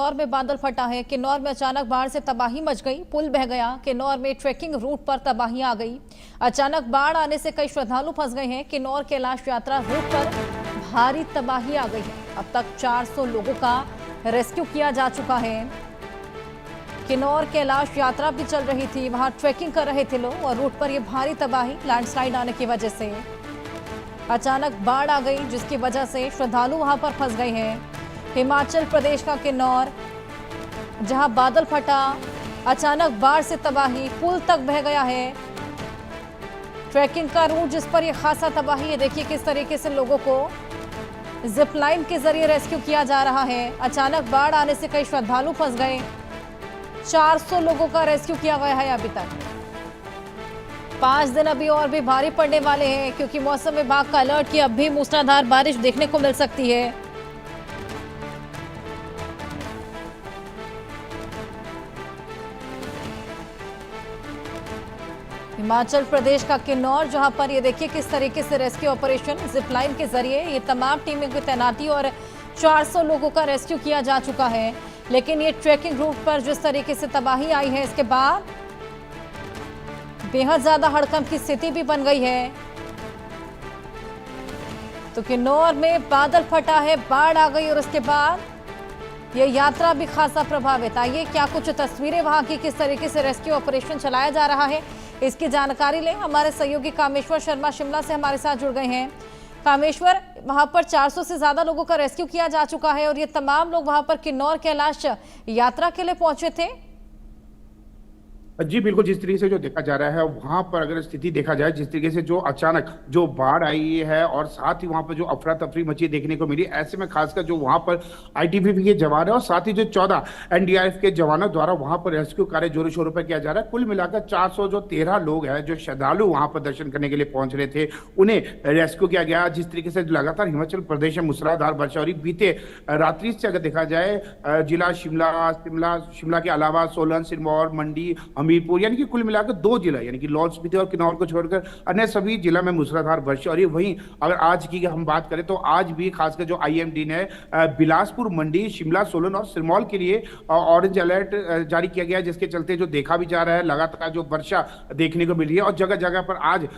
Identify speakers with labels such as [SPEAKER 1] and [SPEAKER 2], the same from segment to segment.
[SPEAKER 1] किन्नौर में बादल फटा है। किन्नौर में अचानक बाढ़ से तबाही मच गई, पुल बह गया। किन्नौर में ट्रैकिंग रूट पर तबाही आ गई। अचानक बाढ़ आने से कई श्रद्धालु फंस गए हैं। किन्नौर कैलाश यात्रा रूट पर भारी तबाही आ गई है। अब तक 400 लोगों का रेस्क्यू किया जा चुका है। किन्नौर कैलाश यात्रा भी चल रही थी, वहां ट्रैकिंग कर रहे थे लोग और रूट पर यह भारी तबाही लैंडस्लाइड आने की वजह से अचानक बाढ़ आ गई, जिसकी वजह से श्रद्धालु वहां पर फंस गए हैं। हिमाचल प्रदेश का किन्नौर, जहां बादल फटा, अचानक बाढ़ से तबाही, पुल तक बह गया है। ट्रैकिंग का रूट जिस पर यह खासा तबाही है, देखिए किस तरीके से लोगों को जिप लाइन के जरिए रेस्क्यू किया जा रहा है। अचानक बाढ़ आने से कई श्रद्धालु फंस गए। 400 लोगों का रेस्क्यू किया गया है अभी तक। 5 दिन अभी और भी भारी पड़ने वाले हैं, क्योंकि मौसम विभाग का अलर्ट कि अब भी मूसलाधार बारिश देखने को मिल सकती है। हिमाचल प्रदेश का किन्नौर, जहां पर ये देखिए किस तरीके से रेस्क्यू ऑपरेशन जिप लाइन के जरिए ये तमाम टीमों की तैनाती और 400 लोगों का रेस्क्यू किया जा चुका है। लेकिन ये ट्रैकिंग रूट पर जिस तरीके से तबाही आई है, इसके बाद बेहद ज्यादा हड़कंप की स्थिति भी बन गई है। तो किन्नौर में बादल फटा है, बाढ़ आ गई और उसके बाद ये यात्रा भी खासा प्रभावित। आइए क्या कुछ तस्वीरें वहां की, किस तरीके से रेस्क्यू ऑपरेशन चलाया जा रहा है, इसकी जानकारी लें। हमारे सहयोगी कामेश्वर शर्मा शिमला से हमारे साथ जुड़ गए हैं। कामेश्वर, वहां पर 400 से ज्यादा लोगों का रेस्क्यू किया जा चुका है और ये तमाम लोग वहां पर किन्नौर कैलाश यात्रा के लिए पहुंचे थे।
[SPEAKER 2] जी बिल्कुल, जिस तरीके से जो देखा जा रहा है वहां पर अगर स्थिति देखा जाए, जिस तरीके से जो अचानक जो बाढ़ आई है और साथ ही वहां पर जो अफरा तफरी मची देखने को मिली, ऐसे में खासकर जो वहां पर आईटीबीपी के जवान है और साथ ही जो 14 एनडीआरएफ के जवानों द्वारा वहां पर रेस्क्यू कार्य जोरों शोरों पर किया जा रहा है। कुल मिलाकर 413 लोग हैं जो श्रद्धालु वहां पर दर्शन करने के लिए पहुंच रहे थे, उन्हें रेस्क्यू किया गया। जिस तरीके से लगातार हिमाचल प्रदेश में मूसलाधार वर्षा हो रही, बीते रात्रि से अगर देखा जाए जिला शिमला के अलावा सोलन, सिरमौर, मंडी, हमीरपुर, यानी कि कुल मिलाकर 2 जिला यानी कि लाहौल स्पीति और किन्नौर को छोड़कर अन्य सभी जिला में मूसलाधार वर्षा हो रही है। वहीं अगर आज की हम बात करें तो आज भी खासकर जो आईएमडी ने बिलासपुर, मंडी, शिमला, सोलन और सिरमौर के लिए ऑरेंज अलर्ट जारी किया गया है, जिसके चलते जो देखा भी जा रहा है लगातार जो वर्षा देखने को मिल रही है। और जगह जगह पर आज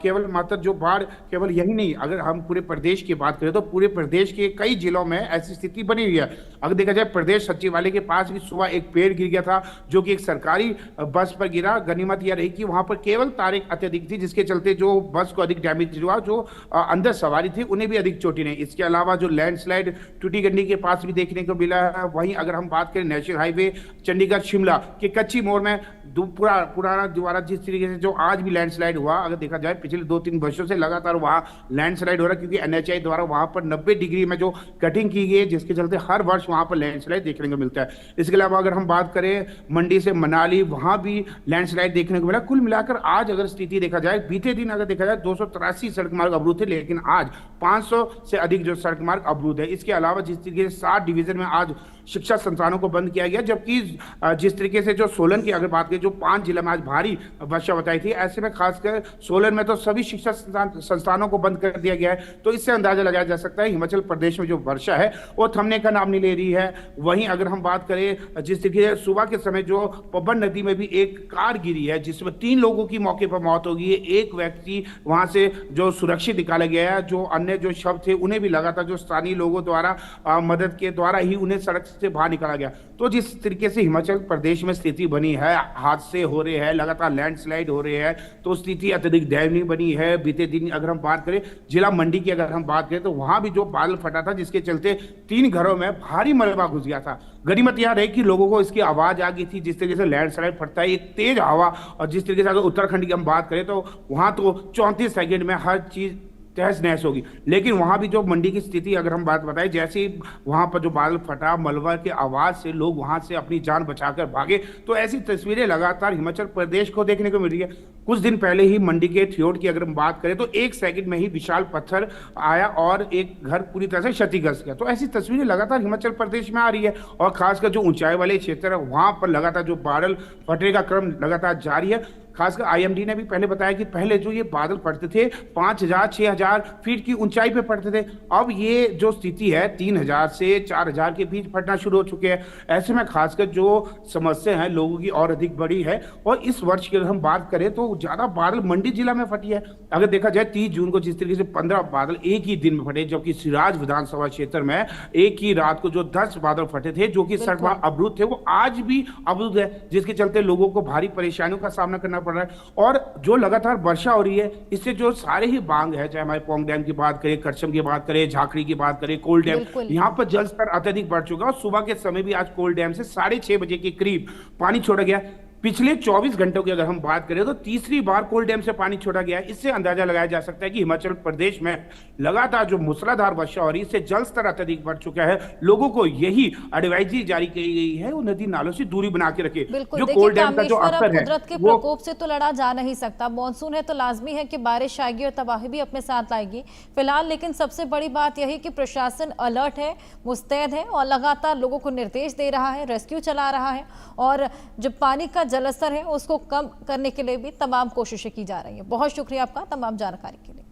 [SPEAKER 2] केवल मात्र जो बाढ़ केवल यही नहीं, अगर हम पूरे प्रदेश की बात करें तो पूरे प्रदेश के कई जिलों में ऐसी स्थिति बनी हुई है। अगर देखा जाए प्रदेश सचिवालय के पास भी सुबह एक पेड़ गिर गया था, जो कि एक सरकारी बस पर गिरा। गनीमत यह रही कि वहां पर केवल तारें अत्यधिक थी, जिसके चलते जो बस को अधिक डैमेज हुआ, जो अंदर सवारी थी उन्हें भी अधिक चोटें नहीं। इसके अलावा जो लैंडस्लाइड टूटीगंडी के पास भी देखने को मिला है। वहीं अगर हम बात करें नेशनल हाईवे चंडीगढ़ शिमला के कच्ची मोड़ में पुराना द्वारा जिस तरीके से जो आज भी लैंडस्लाइड हुआ, अगर देखा जाए पिछले 2-3 वर्षों से लगातार वहां लैंडस्लाइड हो रहा है, क्योंकि एनएचआई द्वारा वहां पर 90 डिग्री में जो कटिंग की गई है, जिसके चलते हर वर्ष वहां पर लैंडस्लाइड देखने को मिलता है। इसके अलावा अगर हम बात करें मंडी से मनाली, वहां भी लैंडस्लाइड देखने को मिला। कुल मिलाकर आज अगर स्थिति देखा जाए, बीते दिन अगर देखा जाए 283 सड़क मार्ग अवरुद्ध थे, लेकिन आज 500 से अधिक जो सड़क मार्ग अवरुद्ध है। इसके अलावा जिस तरीके से 7 डिवीजन में आज शिक्षा संस्थानों को बंद किया गया, जबकि जिस तरीके से जो सोलन की अगर बात करें, जो 5 जिला में आज भारी वर्षा बताई थी, ऐसे में खासकर सोलन में तो सभी शिक्षा संस्थानों को बंद कर दिया गया है। तो इससे अंदाजा लगाया जा सकता है हिमाचल प्रदेश में जो वर्षा है वो थमने का नाम नहीं ले रही है। वहीं अगर हम बात करें जिस तरीके से सुबह के समय जो पब्बन नदी में भी एक कार गिरी है, जिसमें 3 लोगों की मौके पर मौत हो गई है। एक व्यक्ति वहां से जो सुरक्षित निकाला गया है, जो अन्य जो शव थे उन्हें भी लगातार जो स्थानीय लोगों द्वारा मदद के द्वारा ही उन्हें सड़क से बाहर निकाला गया। तो जिस तरीके से हिमाचल प्रदेश में स्थिति बनी है, हादसे हो रहे हैं, लगातार लैंडस्लाइड हो रहे हैं, तो स्थिति अत्यधिक दयनीय बनी है। बीते दिन अगर हम बात करें जिला मंडी की अगर हम बात करें तो वहां भी जो बादल फटा था, जिसके चलते 3 घरों में भारी मलबा घुस गया था। गनीमत यह रही कि लोगों को इसकी आवाज आ गई थी। जिस तरीके से लैंडस्लाइड फटता है, एक तेज हवा, और जिस तरीके से अगर उत्तराखंड की हम बात करें तो वहां तो 34 सेकंड में हर चीज तहस नहस होगी। लेकिन वहां भी जो मंडी की स्थिति अगर हम बात बताएं, जैसे ही वहां पर जो बादल फटा, मलबा की आवाज से लोग वहां से अपनी जान बचाकर भागे। तो ऐसी तस्वीरें लगातार हिमाचल प्रदेश को देखने को मिल रही है। कुछ दिन पहले ही मंडी के थियोट की अगर हम बात करें तो 1 सेकंड में ही विशाल पत्थर आया और एक घर पूरी तरह से क्षतिग्रस्त गया। तो ऐसी तस्वीरें लगातार हिमाचल प्रदेश में आ रही है। और खासकर जो ऊंचाई वाले क्षेत्र है वहां पर लगातार जो बादल फटने का क्रम लगातार जारी है। खासकर आईएमडी ने भी पहले बताया कि पहले जो ये बादल पड़ते थे 5,000 6,000 फीट की ऊंचाई पे पड़ते थे, अब ये जो स्थिति है 3,000 से 4,000 के बीच फटना शुरू हो चुके हैं। ऐसे में खासकर जो समस्या है लोगों की और अधिक बड़ी है। और इस वर्ष की अगर हम बात करें तो ज्यादा बादल मंडी जिला में फटी है। अगर देखा जाए 30 जून को जिस तरीके से 15 बादल एक ही दिन में फटे, जबकि सिराज विधानसभा क्षेत्र में एक ही रात को जो 10 बादल फटे थे जो कि सड़क अवरुद्ध थे, वो आज भी अवरुद्ध है, जिसके चलते लोगों को भारी परेशानियों का सामना करना पड़ रहा है। और जो लगातार वर्षा हो रही है इससे जो सारे ही बांध है, चाहे हमारे पोंग डैम की बात करें, करछम की बात करें, झाकड़ी की बात करें, कोल डैम, यहाँ पर जल स्तर अत्यधिक बढ़ चुका है। और सुबह के समय भी आज कोल डैम से 6:30 बजे के करीब पानी छोड़ा गया। पिछले 24 घंटों की अगर हम बात करें तो तीसरी बार कोल डैम से पानी छोड़ा गया है। इससे अंदाजा लगाया जा सकता है कि हिमाचल प्रदेश में लगातार जो मूसलाधार वर्षा हो रही है इससे जल स्तर अत्यधिक बढ़ चुका है। लोगों को यही एडवाइजरी जारी की गई है, वो नदी नालों से दूरी बना के रखे।
[SPEAKER 1] जो कोल डैम का जो असर है, कुदरत के प्रकोप से तो लड़ा जा नहीं सकता। मॉनसून है तो लाजमी है कि बारिश आएगी और तबाही भी अपने साथ लाएगी फिलहाल। लेकिन सबसे बड़ी बात यही कि प्रशासन अलर्ट है, मुस्तैद है और लगातार लोगों को निर्देश दे रहा है, रेस्क्यू चला रहा है और जो पानी का जलस्तर है उसको कम करने के लिए भी तमाम कोशिशें की जा रही है। बहुत शुक्रिया आपका तमाम जानकारी के लिए।